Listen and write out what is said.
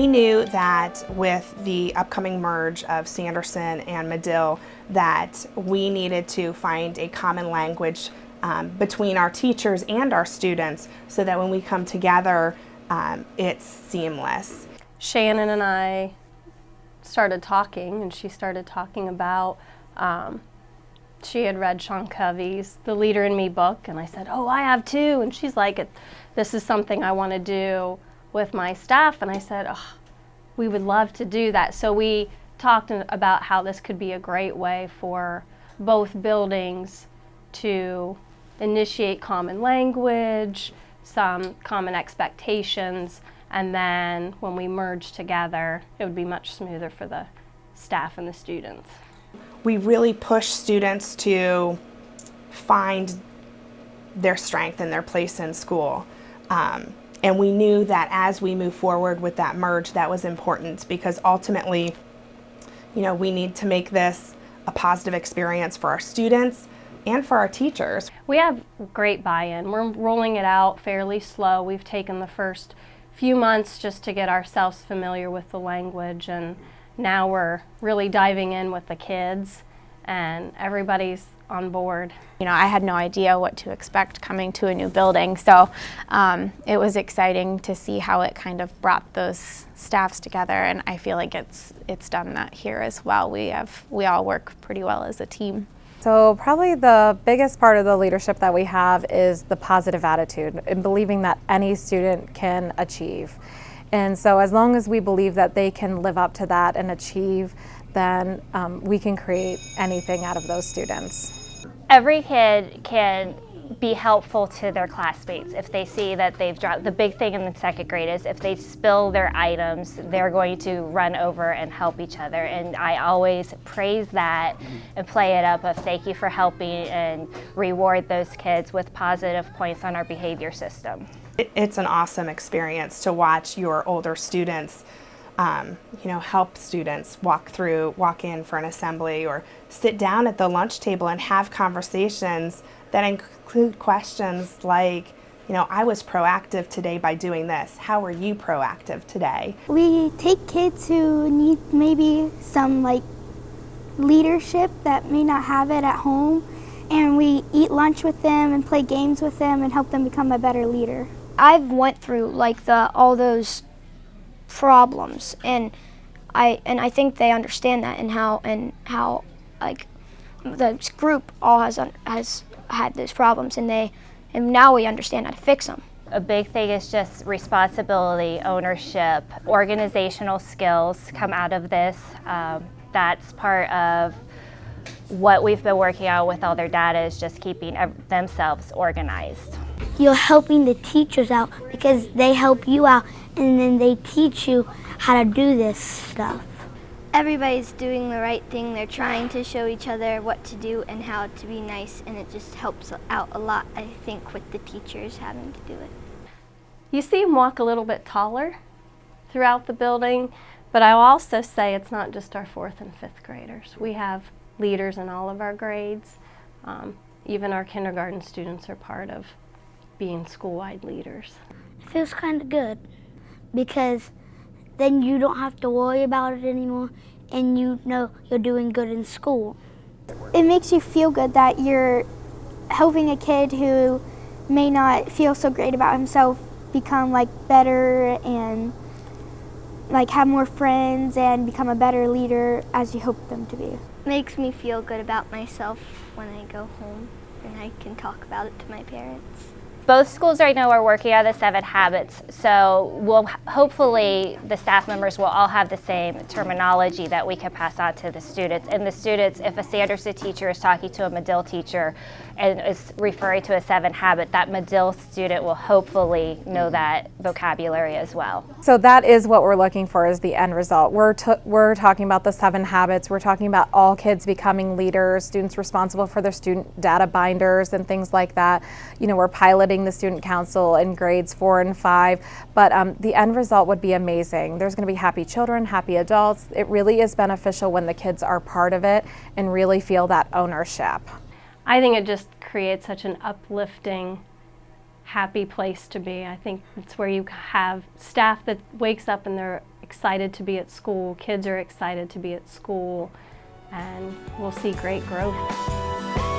We knew that with the upcoming merge of Sanderson and Medill that we needed to find a common language between our teachers and our students so that when we come together, it's seamless. Shannon and I started talking, and she started talking about she had read Sean Covey's The Leader in Me book, and I said, oh, I have too. And she's like, this is something I want to do with my staff. And I said, oh, we would love to do that. So we talked about how this could be a great way for both buildings to initiate common language, some common expectations, and then when we merge together, it would be much smoother for the staff and the students. We really push students to find their strength and their place in school. And we knew that as we move forward with that merge, that was important because ultimately, you know, we need to make this a positive experience for our students and for our teachers. We have great buy-in. We're rolling it out fairly slow. We've taken the first few months just to get ourselves familiar with the language, and now we're really diving in with the kids and everybody's on board. You know, I had no idea what to expect coming to a new building, so it was exciting to see how it kind of brought those staffs together, and I feel like it's done that here as well. We all work pretty well as a team. So probably the biggest part of the leadership that we have is the positive attitude and believing that any student can achieve. And so as long as we believe that they can live up to that and achieve, then we can create anything out of those students. Every kid can be helpful to their classmates if they see that they've dropped. The big thing in the second grade is if they spill their items, they're going to run over and help each other. And I always praise that and play it up of thank you for helping and reward those kids with positive points on our behavior system. It's an awesome experience to watch your older students help students walk in for an assembly or sit down at the lunch table and have conversations that include questions like, I was proactive today by doing this. How were you proactive today? We take kids who need maybe some leadership that may not have it at home, and we eat lunch with them and play games with them and help them become a better leader. I've went through all those problems, and I think they understand that, and how the group all has had those problems, and now we understand how to fix them. A big thing is just responsibility, ownership, organizational skills come out of this. That's part of what we've been working on with all their data, is just keeping themselves organized. You're helping the teachers out because they help you out, and then they teach you how to do this stuff. Everybody's doing the right thing. They're trying to show each other what to do and how to be nice, and it just helps out a lot, I think, with the teachers having to do it. You see them walk a little bit taller throughout the building, but I'll also say it's not just our 4th and 5th graders. We have leaders in all of our grades. Even our kindergarten students are part of being school-wide leaders. It feels kind of good because then you don't have to worry about it anymore, and you know you're doing good in school. It makes you feel good that you're helping a kid who may not feel so great about himself become better and have more friends and become a better leader as you hope them to be. Makes me feel good about myself when I go home and I can talk about it to my parents. Both schools right now are working on the 7 habits, so hopefully the staff members will all have the same terminology that we can pass on to the students. And the students, if a Sanderson teacher is talking to a Medill teacher and is referring to a 7 habit, that Medill student will hopefully know that vocabulary as well. So that is what we're looking for, is the end result. We're talking about the 7 habits. We're talking about all kids becoming leaders, students responsible for their student data binders and things like that. We're piloting the student council in grades 4 and 5, but the end result would be amazing. There's going to be happy children, happy adults. It really is beneficial when the kids are part of it and really feel that ownership. I think it just creates such an uplifting, happy place to be. I think it's where you have staff that wakes up and they're excited to be at school, kids are excited to be at school, and we'll see great growth.